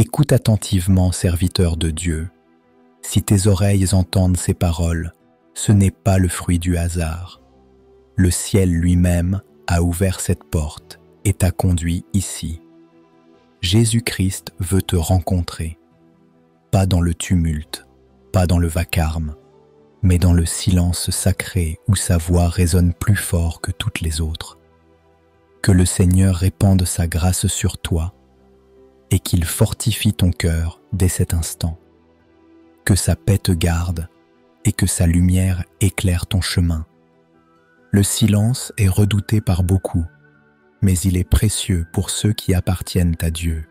Écoute attentivement, serviteur de Dieu. Si tes oreilles entendent ces paroles, ce n'est pas le fruit du hasard. Le ciel lui-même a ouvert cette porte et t'a conduit ici. Jésus-Christ veut te rencontrer, pas dans le tumulte, pas dans le vacarme, mais dans le silence sacré où sa voix résonne plus fort que toutes les autres. Que le Seigneur répande sa grâce sur toi et qu'il fortifie ton cœur dès cet instant. Que sa paix te garde et que sa lumière éclaire ton chemin. Le silence est redouté par beaucoup, mais il est précieux pour ceux qui appartiennent à Dieu.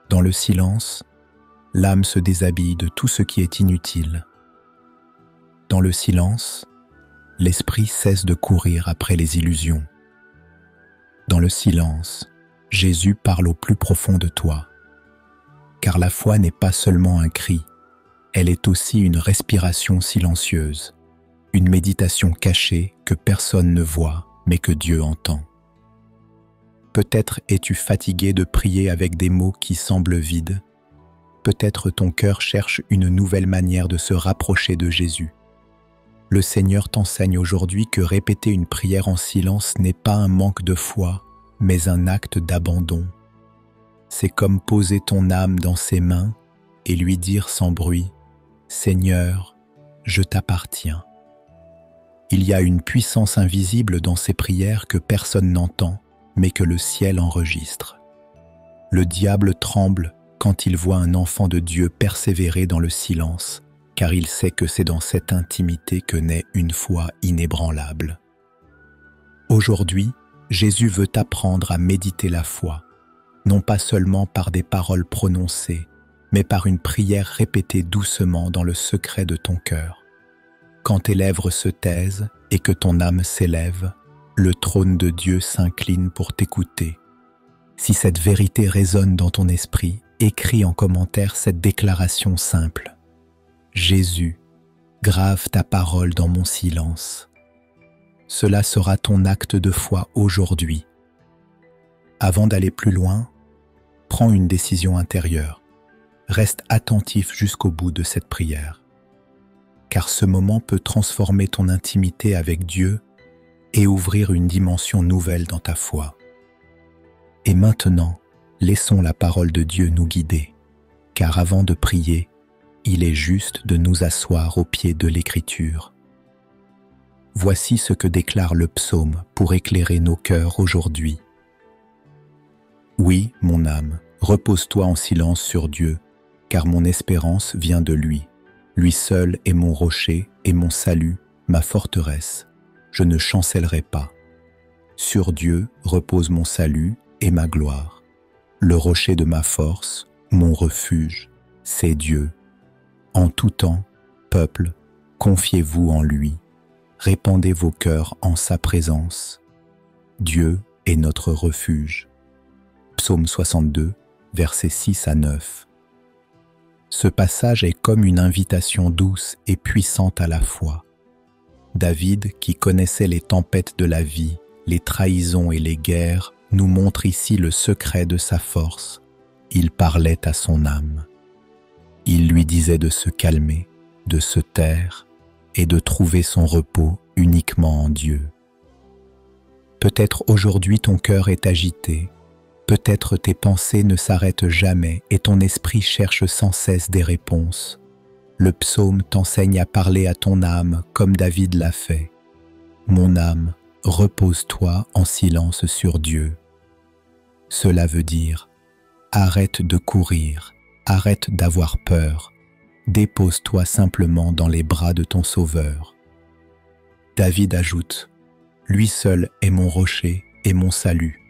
Dans le silence, l'âme se déshabille de tout ce qui est inutile. Dans le silence, l'esprit cesse de courir après les illusions. Dans le silence, Jésus parle au plus profond de toi. Car la foi n'est pas seulement un cri, elle est aussi une respiration silencieuse, une méditation cachée que personne ne voit, mais que Dieu entend. Peut-être es-tu fatigué de prier avec des mots qui semblent vides. Peut-être ton cœur cherche une nouvelle manière de se rapprocher de Jésus. Le Seigneur t'enseigne aujourd'hui que répéter une prière en silence n'est pas un manque de foi, mais un acte d'abandon. C'est comme poser ton âme dans ses mains et lui dire sans bruit « Seigneur, je t'appartiens ». Il y a une puissance invisible dans ces prières que personne n'entend, mais que le ciel enregistre. Le diable tremble quand il voit un enfant de Dieu persévérer dans le silence, car il sait que c'est dans cette intimité que naît une foi inébranlable. Aujourd'hui, Jésus veut t'apprendre à méditer la foi, non pas seulement par des paroles prononcées, mais par une prière répétée doucement dans le secret de ton cœur. Quand tes lèvres se taisent et que ton âme s'élève, le trône de Dieu s'incline pour t'écouter. Si cette vérité résonne dans ton esprit, écris en commentaire cette déclaration simple. Jésus, grave ta parole dans mon silence. Cela sera ton acte de foi aujourd'hui. Avant d'aller plus loin, prends une décision intérieure. Reste attentif jusqu'au bout de cette prière. Car ce moment peut transformer ton intimité avec Dieu et ouvrir une dimension nouvelle dans ta foi. Et maintenant, laissons la parole de Dieu nous guider, car avant de prier, il est juste de nous asseoir au pied de l'Écriture. Voici ce que déclare le psaume pour éclairer nos cœurs aujourd'hui. Oui, mon âme, repose-toi en silence sur Dieu, car mon espérance vient de lui. Lui seul est mon rocher et mon salut, ma forteresse. Je ne chancellerai pas. Sur Dieu repose mon salut et ma gloire. Le rocher de ma force, mon refuge, c'est Dieu. En tout temps, peuple, confiez-vous en lui. Répandez vos cœurs en sa présence. Dieu est notre refuge. Psaume 62, versets 6 à 9. Ce passage est comme une invitation douce et puissante à la fois. David, qui connaissait les tempêtes de la vie, les trahisons et les guerres, nous montre ici le secret de sa force. Il parlait à son âme. Il lui disait de se calmer, de se taire et de trouver son repos uniquement en Dieu. Peut-être aujourd'hui ton cœur est agité, peut-être tes pensées ne s'arrêtent jamais et ton esprit cherche sans cesse des réponses. Le psaume t'enseigne à parler à ton âme comme David l'a fait. Mon âme, repose-toi en silence sur Dieu. Cela veut dire, arrête de courir, arrête d'avoir peur, dépose-toi simplement dans les bras de ton Sauveur. David ajoute, lui seul est mon rocher et mon salut.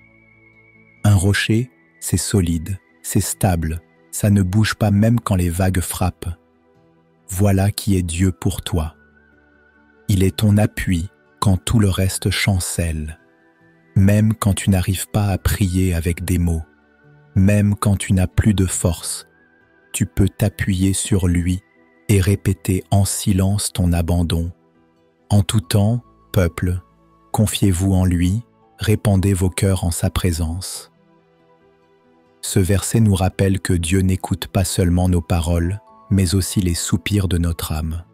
Un rocher, c'est solide, c'est stable, ça ne bouge pas même quand les vagues frappent. Voilà qui est Dieu pour toi. Il est ton appui quand tout le reste chancelle, même quand tu n'arrives pas à prier avec des mots, même quand tu n'as plus de force, tu peux t'appuyer sur lui et répéter en silence ton abandon. En tout temps, peuple, confiez-vous en lui, répandez vos cœurs en sa présence. Ce verset nous rappelle que Dieu n'écoute pas seulement nos paroles, mais aussi les soupirs de notre âme.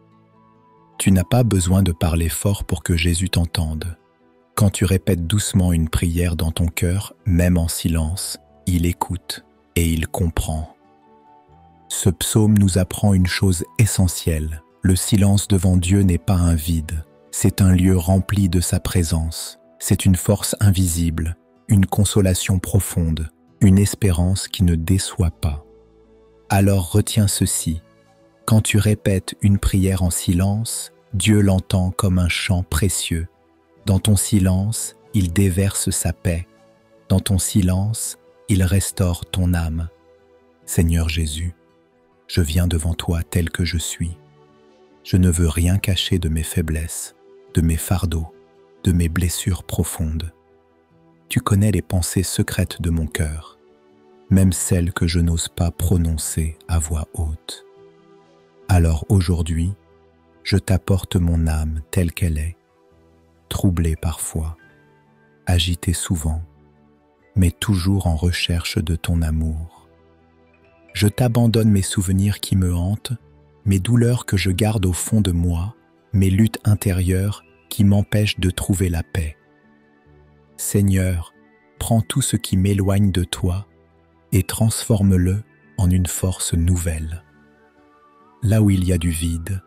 Tu n'as pas besoin de parler fort pour que Jésus t'entende. Quand tu répètes doucement une prière dans ton cœur, même en silence, il écoute et il comprend. Ce psaume nous apprend une chose essentielle. Le silence devant Dieu n'est pas un vide, c'est un lieu rempli de sa présence. C'est une force invisible, une consolation profonde, une espérance qui ne déçoit pas. Alors retiens ceci, quand tu répètes une prière en silence, Dieu l'entend comme un chant précieux. Dans ton silence, il déverse sa paix. Dans ton silence, il restaure ton âme. Seigneur Jésus, je viens devant toi tel que je suis. Je ne veux rien cacher de mes faiblesses, de mes fardeaux, de mes blessures profondes. Tu connais les pensées secrètes de mon cœur, même celles que je n'ose pas prononcer à voix haute. Alors aujourd'hui, je t'apporte mon âme telle qu'elle est, troublée parfois, agitée souvent, mais toujours en recherche de ton amour. Je t'abandonne mes souvenirs qui me hantent, mes douleurs que je garde au fond de moi, mes luttes intérieures qui m'empêchent de trouver la paix. Seigneur, prends tout ce qui m'éloigne de toi et transforme-le en une force nouvelle. Là où il y a du vide,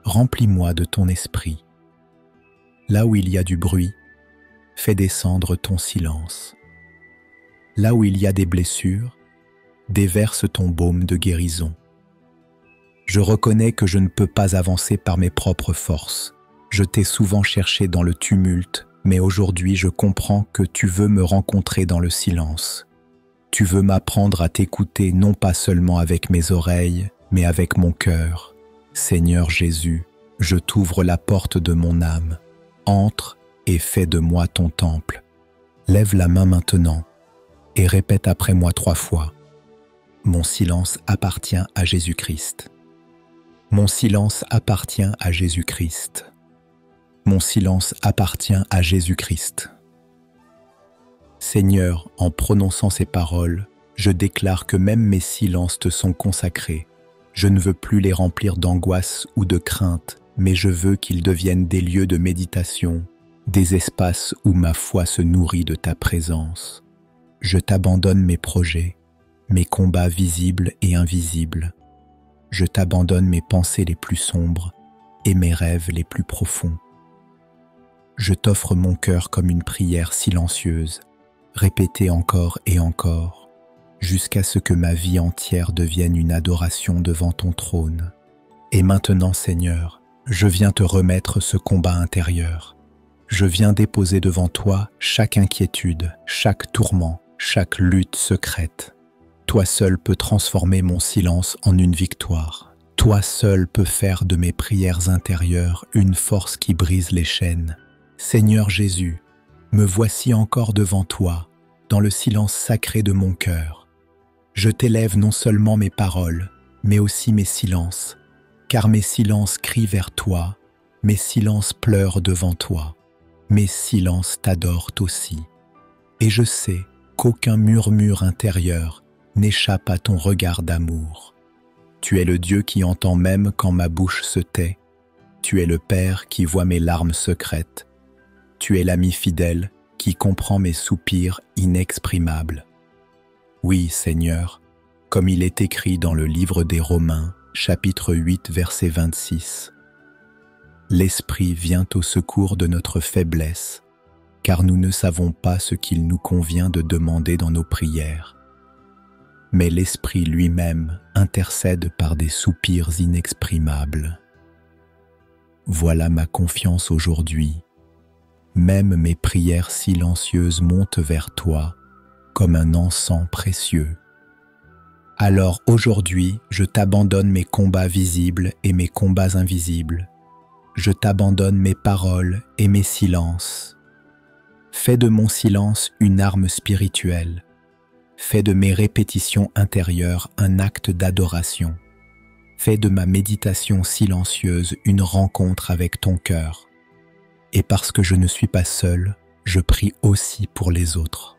remplis-moi de ton esprit. Là où il y a du bruit, fais descendre ton silence. Là où il y a des blessures, déverse ton baume de guérison. Je reconnais que je ne peux pas avancer par mes propres forces. Je t'ai souvent cherché dans le tumulte, mais aujourd'hui je comprends que tu veux me rencontrer dans le silence. Tu veux m'apprendre à t'écouter non pas seulement avec mes oreilles, mais avec mon cœur. Seigneur Jésus, je t'ouvre la porte de mon âme. Entre et fais de moi ton temple. Lève la main maintenant et répète après moi 3 fois. Mon silence appartient à Jésus-Christ. Mon silence appartient à Jésus-Christ. Mon silence appartient à Jésus-Christ. Seigneur, en prononçant ces paroles, je déclare que même mes silences te sont consacrés. Je ne veux plus les remplir d'angoisse ou de crainte, mais je veux qu'ils deviennent des lieux de méditation, des espaces où ma foi se nourrit de ta présence. Je t'abandonne mes projets, mes combats visibles et invisibles. Je t'abandonne mes pensées les plus sombres et mes rêves les plus profonds. Je t'offre mon cœur comme une prière silencieuse, répétée encore et encore, jusqu'à ce que ma vie entière devienne une adoration devant ton trône. Et maintenant, Seigneur, je viens te remettre ce combat intérieur. Je viens déposer devant toi chaque inquiétude, chaque tourment, chaque lutte secrète. Toi seul peux transformer mon silence en une victoire. Toi seul peux faire de mes prières intérieures une force qui brise les chaînes. Seigneur Jésus, me voici encore devant toi, dans le silence sacré de mon cœur. Je t'élève non seulement mes paroles, mais aussi mes silences, car mes silences crient vers toi, mes silences pleurent devant toi, mes silences t'adorent aussi. Et je sais qu'aucun murmure intérieur n'échappe à ton regard d'amour. Tu es le Dieu qui entend même quand ma bouche se tait. Tu es le Père qui voit mes larmes secrètes. Tu es l'ami fidèle qui comprend mes soupirs inexprimables. Oui, Seigneur, comme il est écrit dans le livre des Romains, chapitre 8, verset 26. L'Esprit vient au secours de notre faiblesse, car nous ne savons pas ce qu'il nous convient de demander dans nos prières. Mais l'Esprit lui-même intercède par des soupirs inexprimables. Voilà ma confiance aujourd'hui. Même mes prières silencieuses montent vers toi comme un encens précieux. Alors aujourd'hui, je t'abandonne mes combats visibles et mes combats invisibles. Je t'abandonne mes paroles et mes silences. Fais de mon silence une arme spirituelle. Fais de mes répétitions intérieures un acte d'adoration. Fais de ma méditation silencieuse une rencontre avec ton cœur. Et parce que je ne suis pas seul, je prie aussi pour les autres.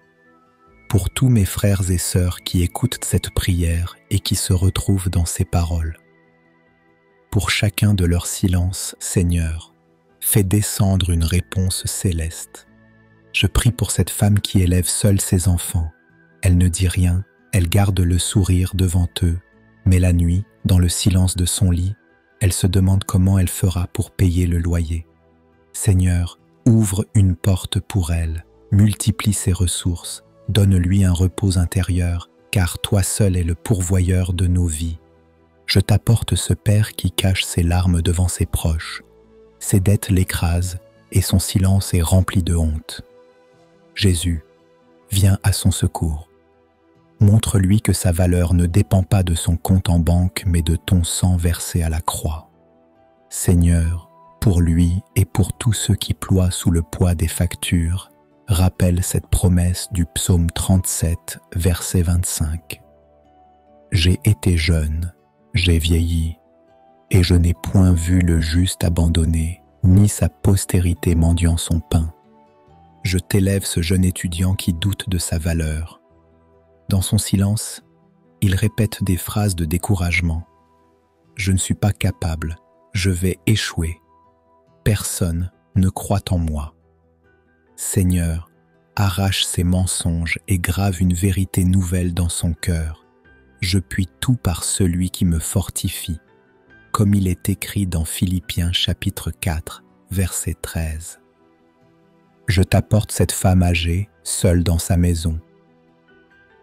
pour tous mes frères et sœurs qui écoutent cette prière et qui se retrouvent dans ces paroles. Pour chacun de leurs silences, Seigneur, fais descendre une réponse céleste. Je prie pour cette femme qui élève seule ses enfants. Elle ne dit rien, elle garde le sourire devant eux, mais la nuit, dans le silence de son lit, elle se demande comment elle fera pour payer le loyer. Seigneur, ouvre une porte pour elle, multiplie ses ressources, donne-lui un repos intérieur, car toi seul es le pourvoyeur de nos vies. Je t'apporte ce père qui cache ses larmes devant ses proches. Ses dettes l'écrasent et son silence est rempli de honte. Jésus, viens à son secours. Montre-lui que sa valeur ne dépend pas de son compte en banque, mais de ton sang versé à la croix. Seigneur, pour lui et pour tous ceux qui ploient sous le poids des factures, rappelle cette promesse du psaume 37, verset 25. J'ai été jeune, j'ai vieilli, et je n'ai point vu le juste abandonné, ni sa postérité mendiant son pain. Je t'élève ce jeune étudiant qui doute de sa valeur. Dans son silence, il répète des phrases de découragement. Je ne suis pas capable, je vais échouer. Personne ne croit en moi. Seigneur, arrache ses mensonges et grave une vérité nouvelle dans son cœur. Je puis tout par celui qui me fortifie, comme il est écrit dans Philippiens chapitre 4, verset 13. Je t'apporte cette femme âgée, seule dans sa maison.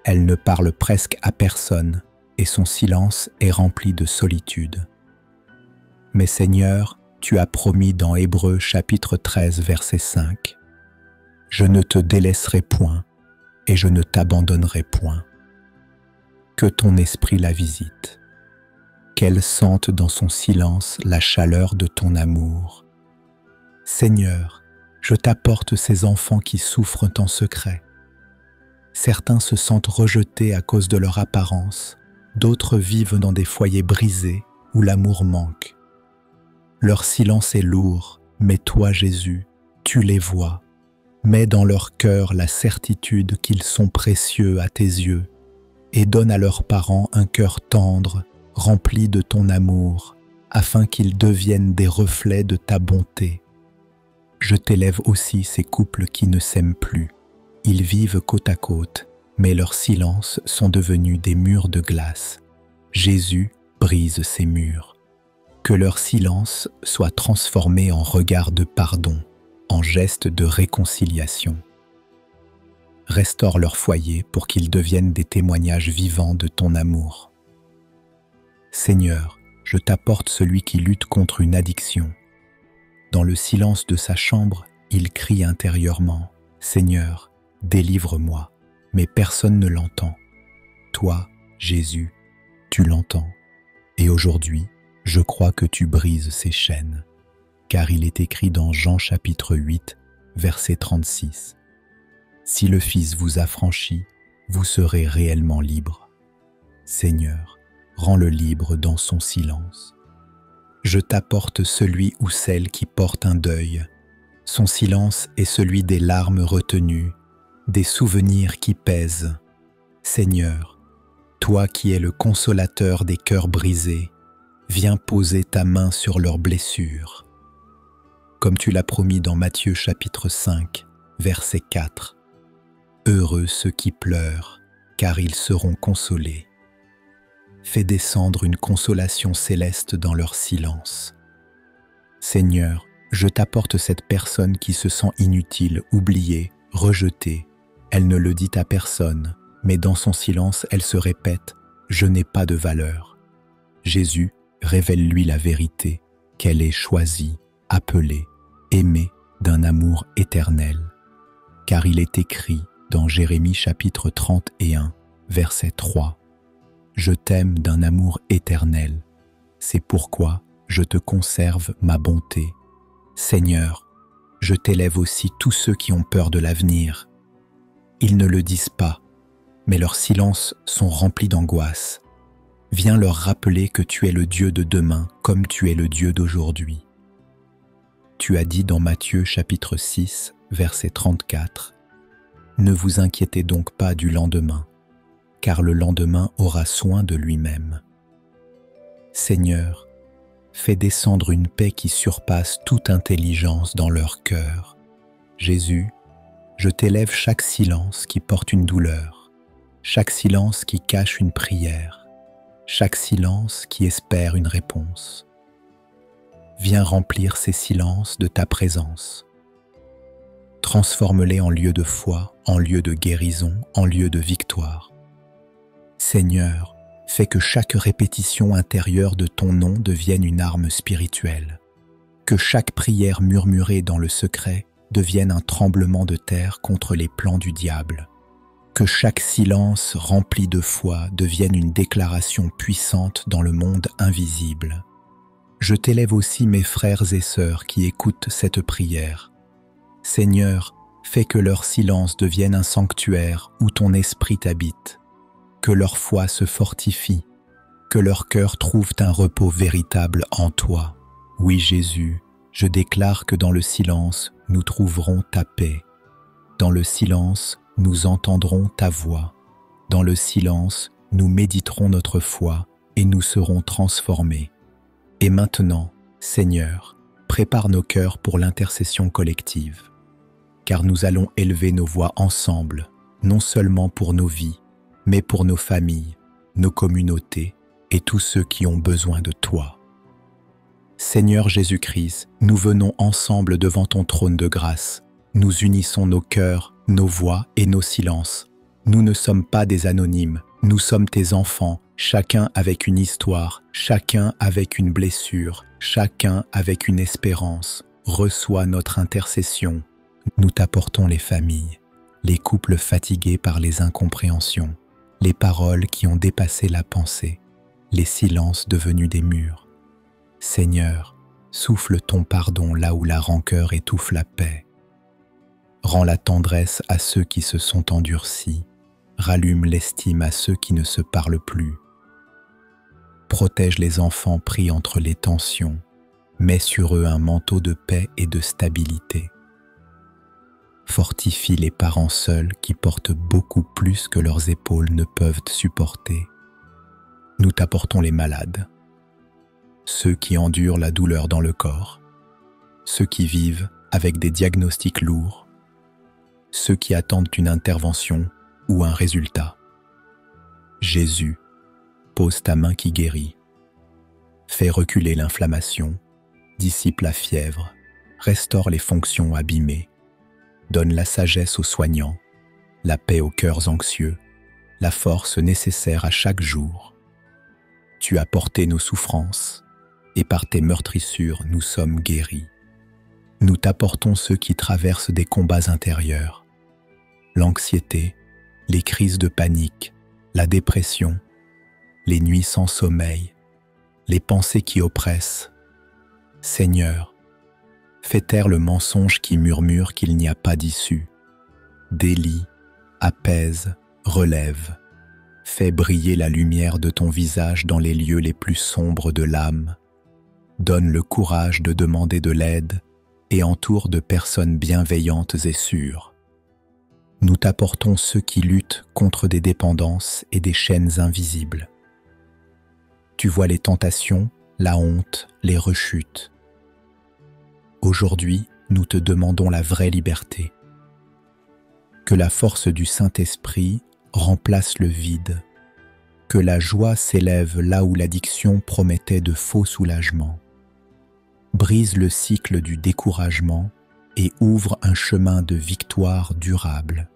Elle ne parle presque à personne et son silence est rempli de solitude. Mais Seigneur, tu as promis dans Hébreux chapitre 13, verset 5. Je ne te délaisserai point et je ne t'abandonnerai point. Que ton esprit la visite, qu'elle sente dans son silence la chaleur de ton amour. Seigneur, je t'apporte ces enfants qui souffrent en secret. Certains se sentent rejetés à cause de leur apparence, d'autres vivent dans des foyers brisés où l'amour manque. Leur silence est lourd, mais toi, Jésus, tu les vois. Mets dans leur cœur la certitude qu'ils sont précieux à tes yeux et donne à leurs parents un cœur tendre, rempli de ton amour, afin qu'ils deviennent des reflets de ta bonté. Je t'élève aussi ces couples qui ne s'aiment plus. Ils vivent côte à côte, mais leurs silences sont devenus des murs de glace. Jésus brise ces murs. Que leur silence soit transformé en regard de pardon, en geste de réconciliation. Restaure leur foyer pour qu'ils deviennent des témoignages vivants de ton amour. Seigneur, je t'apporte celui qui lutte contre une addiction. Dans le silence de sa chambre, il crie intérieurement « Seigneur, délivre-moi », mais personne ne l'entend. Toi, Jésus, tu l'entends. Et aujourd'hui, je crois que tu brises ces chaînes, car il est écrit dans Jean chapitre 8, verset 36. Si le Fils vous affranchit, vous serez réellement libre. Seigneur, rends-le libre dans son silence. Je t'apporte celui ou celle qui porte un deuil. Son silence est celui des larmes retenues, des souvenirs qui pèsent. Seigneur, toi qui es le consolateur des cœurs brisés, viens poser ta main sur leurs blessures. Comme tu l'as promis dans Matthieu chapitre 5, verset 4. Heureux ceux qui pleurent, car ils seront consolés. Fais descendre une consolation céleste dans leur silence. Seigneur, je t'apporte cette personne qui se sent inutile, oubliée, rejetée. Elle ne le dit à personne, mais dans son silence, elle se répète « Je n'ai pas de valeur ». Jésus, révèle-lui la vérité, qu'elle est choisie, appelée, aimée d'un amour éternel. Car il est écrit dans Jérémie chapitre 31, verset 3. Je t'aime d'un amour éternel. C'est pourquoi je te conserve ma bonté. Seigneur, je t'élève aussi tous ceux qui ont peur de l'avenir. Ils ne le disent pas, mais leurs silences sont remplis d'angoisse. Viens leur rappeler que tu es le Dieu de demain comme tu es le Dieu d'aujourd'hui. Tu as dit dans Matthieu chapitre 6, verset 34, Ne vous inquiétez donc pas du lendemain, car le lendemain aura soin de lui-même. Seigneur, fais descendre une paix qui surpasse toute intelligence dans leur cœur. Jésus, je t'élève chaque silence qui porte une douleur, chaque silence qui cache une prière, chaque silence qui espère une réponse. Viens remplir ces silences de ta présence. Transforme-les en lieu de foi, en lieu de guérison, en lieu de victoire. Seigneur, fais que chaque répétition intérieure de ton nom devienne une arme spirituelle, que chaque prière murmurée dans le secret devienne un tremblement de terre contre les plans du diable, que chaque silence rempli de foi devienne une déclaration puissante dans le monde invisible. Je t'élève aussi mes frères et sœurs qui écoutent cette prière. Seigneur, fais que leur silence devienne un sanctuaire où ton esprit habite, que leur foi se fortifie, que leur cœur trouve un repos véritable en toi. Oui Jésus, je déclare que dans le silence, nous trouverons ta paix. Dans le silence, nous entendrons ta voix. Dans le silence, nous méditerons notre foi et nous serons transformés. Et maintenant, Seigneur, prépare nos cœurs pour l'intercession collective, car nous allons élever nos voix ensemble, non seulement pour nos vies, mais pour nos familles, nos communautés et tous ceux qui ont besoin de toi. Seigneur Jésus-Christ, nous venons ensemble devant ton trône de grâce. Nous unissons nos cœurs, nos voix et nos silences. Nous ne sommes pas des anonymes, nous sommes tes enfants, chacun avec une histoire, chacun avec une blessure, chacun avec une espérance. Reçois notre intercession. Nous t'apportons les familles, les couples fatigués par les incompréhensions, les paroles qui ont dépassé la pensée, les silences devenus des murs. Seigneur, souffle ton pardon là où la rancœur étouffe la paix. Rends la tendresse à ceux qui se sont endurcis, rallume l'estime à ceux qui ne se parlent plus. Protège les enfants pris entre les tensions, mets sur eux un manteau de paix et de stabilité. Fortifie les parents seuls qui portent beaucoup plus que leurs épaules ne peuvent supporter. Nous t'apportons les malades, ceux qui endurent la douleur dans le corps, ceux qui vivent avec des diagnostics lourds, ceux qui attendent une intervention ou un résultat. Jésus, pose ta main qui guérit. Fais reculer l'inflammation, dissipe la fièvre, restaure les fonctions abîmées. Donne la sagesse aux soignants, la paix aux cœurs anxieux, la force nécessaire à chaque jour. Tu as porté nos souffrances, et par tes meurtrissures nous sommes guéris. Nous t'apportons ceux qui traversent des combats intérieurs, l'anxiété, les crises de panique, la dépression, les nuits sans sommeil, les pensées qui oppressent. Seigneur, fais taire le mensonge qui murmure qu'il n'y a pas d'issue. Délie, apaise, relève. Fais briller la lumière de ton visage dans les lieux les plus sombres de l'âme. Donne le courage de demander de l'aide et entoure de personnes bienveillantes et sûres. Nous t'apportons ceux qui luttent contre des dépendances et des chaînes invisibles. Tu vois les tentations, la honte, les rechutes. Aujourd'hui, nous te demandons la vraie liberté. Que la force du Saint-Esprit remplace le vide. Que la joie s'élève là où l'addiction promettait de faux soulagements. Brise le cycle du découragement et ouvre un chemin de victoire durable.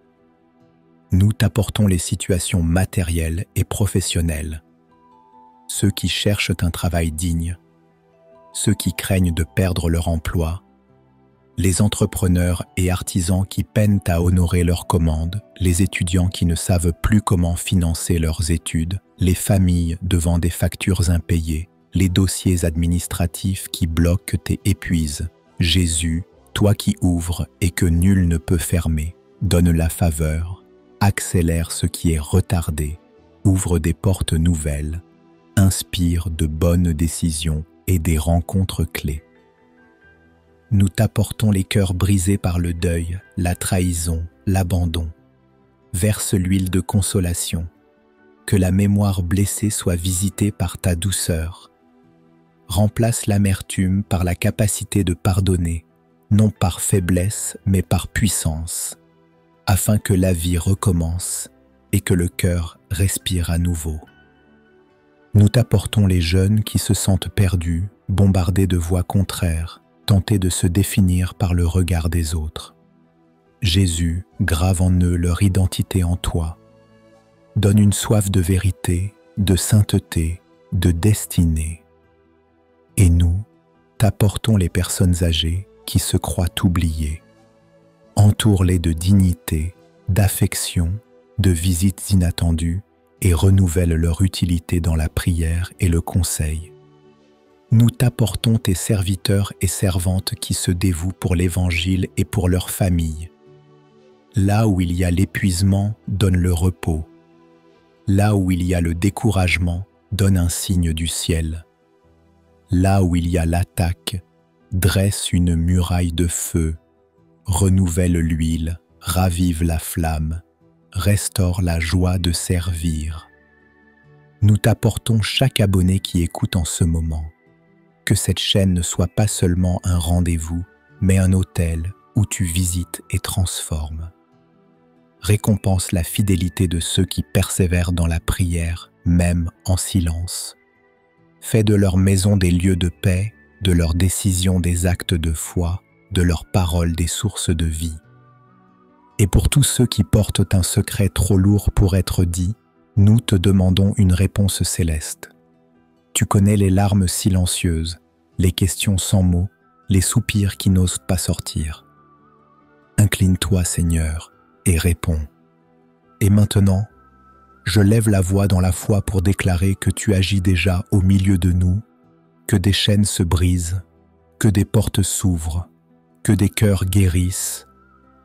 Nous t'apportons les situations matérielles et professionnelles. Ceux qui cherchent un travail digne, ceux qui craignent de perdre leur emploi, les entrepreneurs et artisans qui peinent à honorer leurs commandes, les étudiants qui ne savent plus comment financer leurs études, les familles devant des factures impayées, les dossiers administratifs qui bloquent et épuisent. Jésus, toi qui ouvres et que nul ne peut fermer, donne la faveur, accélère ce qui est retardé, ouvre des portes nouvelles, inspire de bonnes décisions et des rencontres clés. Nous t'apportons les cœurs brisés par le deuil, la trahison, l'abandon. verse l'huile de consolation. Que la mémoire blessée soit visitée par ta douceur. Remplace l'amertume par la capacité de pardonner, non par faiblesse mais par puissance, afin que la vie recommence et que le cœur respire à nouveau. Nous t'apportons les jeunes qui se sentent perdus, bombardés de voix contraires, tentés de se définir par le regard des autres. Jésus grave en eux leur identité en toi. Donne une soif de vérité, de sainteté, de destinée. Et nous, t'apportons les personnes âgées qui se croient oubliées. Entoure-les de dignité, d'affection, de visites inattendues et renouvelle leur utilité dans la prière et le conseil. Nous t'apportons tes serviteurs et servantes qui se dévouent pour l'Évangile et pour leur famille. Là où il y a l'épuisement, donne le repos. Là où il y a le découragement, donne un signe du ciel. Là où il y a l'attaque, dresse une muraille de feu, renouvelle l'huile, ravive la flamme, restaure la joie de servir. Nous t'apportons chaque abonné qui écoute en ce moment. Que cette chaîne ne soit pas seulement un rendez-vous, mais un hôtel où tu visites et transformes. Récompense la fidélité de ceux qui persévèrent dans la prière, même en silence. Fais de leur maison des lieux de paix, de leurs décisions des actes de foi, de leurs paroles des sources de vie. Et pour tous ceux qui portent un secret trop lourd pour être dit, nous te demandons une réponse céleste. Tu connais les larmes silencieuses, les questions sans mots, les soupirs qui n'osent pas sortir. Incline-toi, Seigneur, et réponds. Et maintenant, je lève la voix dans la foi pour déclarer que tu agis déjà au milieu de nous, que des chaînes se brisent, que des portes s'ouvrent, que des cœurs guérissent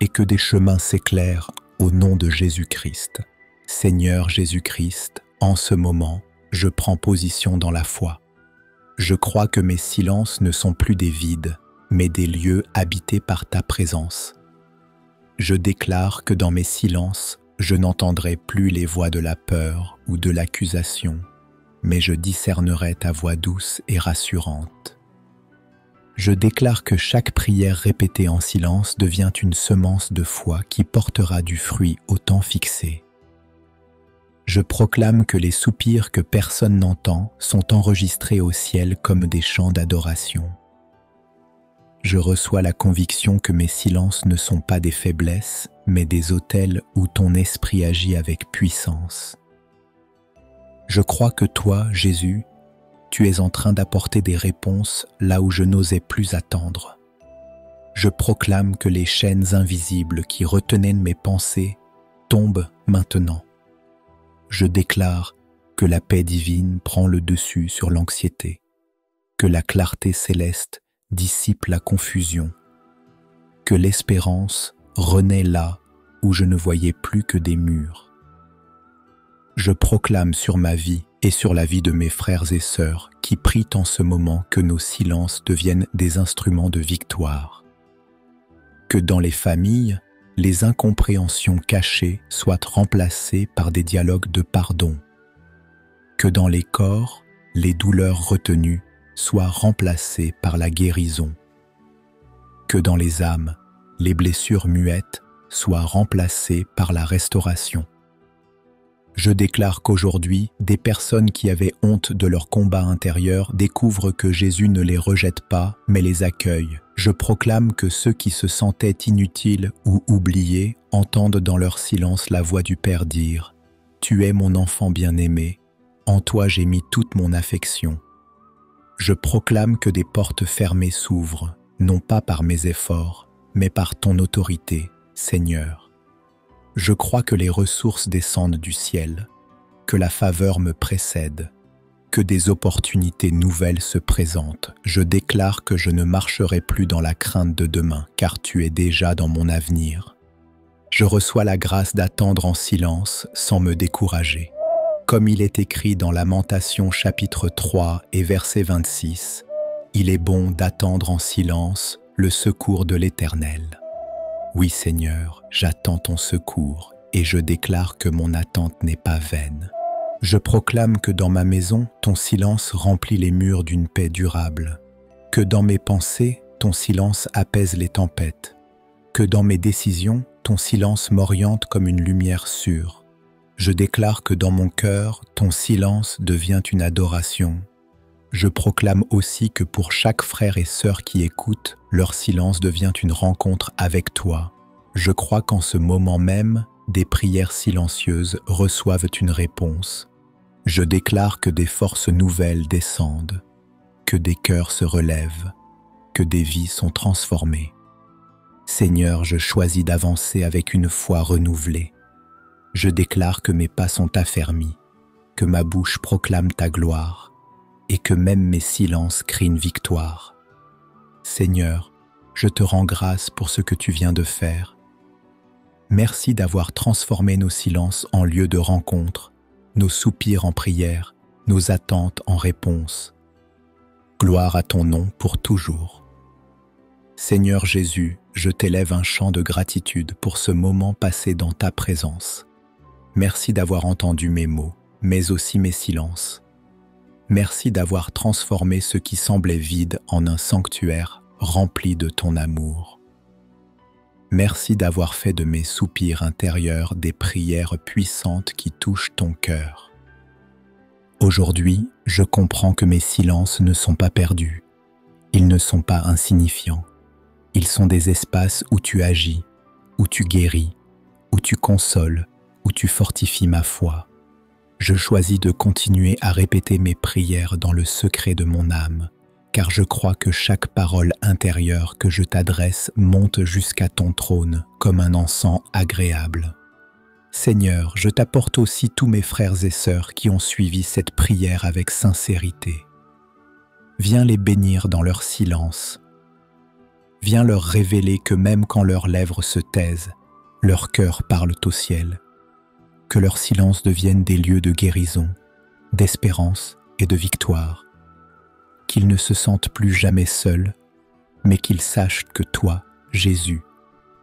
et que des chemins s'éclairent au nom de Jésus-Christ. Seigneur Jésus-Christ, en ce moment, je prends position dans la foi. Je crois que mes silences ne sont plus des vides, mais des lieux habités par ta présence. Je déclare que dans mes silences, je n'entendrai plus les voix de la peur ou de l'accusation, mais je discernerai ta voix douce et rassurante. Je déclare que chaque prière répétée en silence devient une semence de foi qui portera du fruit au temps fixé. Je proclame que les soupirs que personne n'entend sont enregistrés au ciel comme des chants d'adoration. Je reçois la conviction que mes silences ne sont pas des faiblesses, mais des autels où ton esprit agit avec puissance. Je crois que toi, Jésus, tu es en train d'apporter des réponses là où je n'osais plus attendre. Je proclame que les chaînes invisibles qui retenaient mes pensées tombent maintenant. Je déclare que la paix divine prend le dessus sur l'anxiété, que la clarté céleste dissipe la confusion, que l'espérance renaît là où je ne voyais plus que des murs. Je proclame sur ma vie et sur la vie de mes frères et sœurs qui prient en ce moment que nos silences deviennent des instruments de victoire. Que dans les familles, les incompréhensions cachées soient remplacées par des dialogues de pardon. Que dans les corps, les douleurs retenues soient remplacées par la guérison. Que dans les âmes, les blessures muettes soient remplacées par la restauration. Je déclare qu'aujourd'hui, des personnes qui avaient honte de leur combat intérieur découvrent que Jésus ne les rejette pas, mais les accueille. Je proclame que ceux qui se sentaient inutiles ou oubliés entendent dans leur silence la voix du Père dire « Tu es mon enfant bien-aimé, en toi j'ai mis toute mon affection ». Je proclame que des portes fermées s'ouvrent, non pas par mes efforts, mais par ton autorité, Seigneur. Je crois que les ressources descendent du ciel, que la faveur me précède, que des opportunités nouvelles se présentent. Je déclare que je ne marcherai plus dans la crainte de demain, car tu es déjà dans mon avenir. Je reçois la grâce d'attendre en silence sans me décourager. Comme il est écrit dans Lamentations chapitre 3 et verset 26, « Il est bon d'attendre en silence le secours de l'Éternel. » Oui Seigneur, j'attends ton secours et je déclare que mon attente n'est pas vaine. Je proclame que dans ma maison, ton silence remplit les murs d'une paix durable, que dans mes pensées, ton silence apaise les tempêtes, que dans mes décisions, ton silence m'oriente comme une lumière sûre. Je déclare que dans mon cœur, ton silence devient une adoration. Je proclame aussi que pour chaque frère et sœur qui écoute, leur silence devient une rencontre avec toi. Je crois qu'en ce moment même, des prières silencieuses reçoivent une réponse. Je déclare que des forces nouvelles descendent, que des cœurs se relèvent, que des vies sont transformées. Seigneur, je choisis d'avancer avec une foi renouvelée. Je déclare que mes pas sont affermis, que ma bouche proclame ta gloire, et que même mes silences crient une victoire. Seigneur, je te rends grâce pour ce que tu viens de faire. Merci d'avoir transformé nos silences en lieux de rencontre, nos soupirs en prière, nos attentes en réponse. Gloire à ton nom pour toujours. Seigneur Jésus, je t'élève un chant de gratitude pour ce moment passé dans ta présence. Merci d'avoir entendu mes mots, mais aussi mes silences. Merci d'avoir transformé ce qui semblait vide en un sanctuaire rempli de ton amour. Merci d'avoir fait de mes soupirs intérieurs des prières puissantes qui touchent ton cœur. Aujourd'hui, je comprends que mes silences ne sont pas perdus. Ils ne sont pas insignifiants. Ils sont des espaces où tu agis, où tu guéris, où tu consoles, où tu fortifies ma foi. Je choisis de continuer à répéter mes prières dans le secret de mon âme, car je crois que chaque parole intérieure que je t'adresse monte jusqu'à ton trône comme un encens agréable. Seigneur, je t'apporte aussi tous mes frères et sœurs qui ont suivi cette prière avec sincérité. Viens les bénir dans leur silence. Viens leur révéler que même quand leurs lèvres se taisent, leurs cœurs parlent au ciel. Que leur silence devienne des lieux de guérison, d'espérance et de victoire. Qu'ils ne se sentent plus jamais seuls, mais qu'ils sachent que toi, Jésus,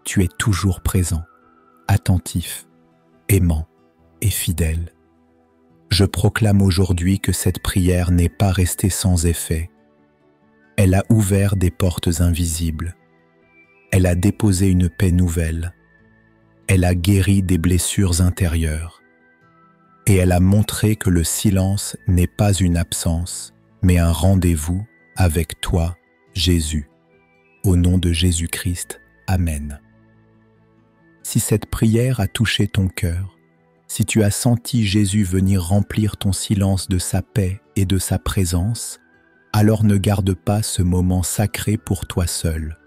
tu es toujours présent, attentif, aimant et fidèle. Je proclame aujourd'hui que cette prière n'est pas restée sans effet. Elle a ouvert des portes invisibles. Elle a déposé une paix nouvelle. Elle a guéri des blessures intérieures. Et elle a montré que le silence n'est pas une absence, mais un rendez-vous avec toi, Jésus. Au nom de Jésus-Christ, Amen. Si cette prière a touché ton cœur, si tu as senti Jésus venir remplir ton silence de sa paix et de sa présence, alors ne garde pas ce moment sacré pour toi seul.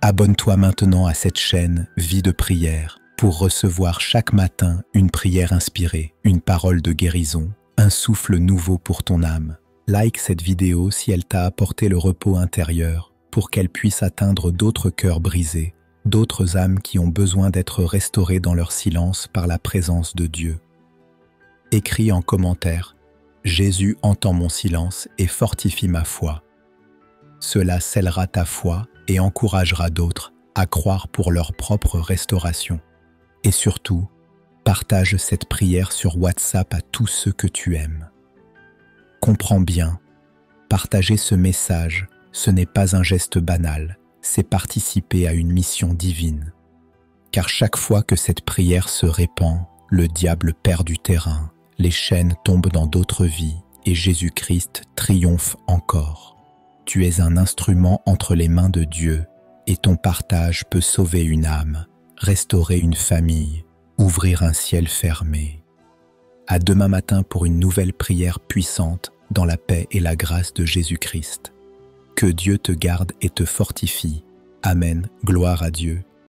Abonne-toi maintenant à cette chaîne Vie de prière pour recevoir chaque matin une prière inspirée, une parole de guérison, un souffle nouveau pour ton âme. Like cette vidéo si elle t'a apporté le repos intérieur pour qu'elle puisse atteindre d'autres cœurs brisés, d'autres âmes qui ont besoin d'être restaurées dans leur silence par la présence de Dieu. Écris en commentaire « Jésus entend mon silence et fortifie ma foi ». Cela scellera ta foi et encouragera d'autres à croire pour leur propre restauration. Et surtout, partage cette prière sur WhatsApp à tous ceux que tu aimes. Comprends bien, partager ce message, ce n'est pas un geste banal, c'est participer à une mission divine. Car chaque fois que cette prière se répand, le diable perd du terrain, les chaînes tombent dans d'autres vies et Jésus-Christ triomphe encore. Tu es un instrument entre les mains de Dieu et ton partage peut sauver une âme, restaurer une famille, ouvrir un ciel fermé. À demain matin pour une nouvelle prière puissante dans la paix et la grâce de Jésus-Christ. Que Dieu te garde et te fortifie. Amen. Gloire à Dieu.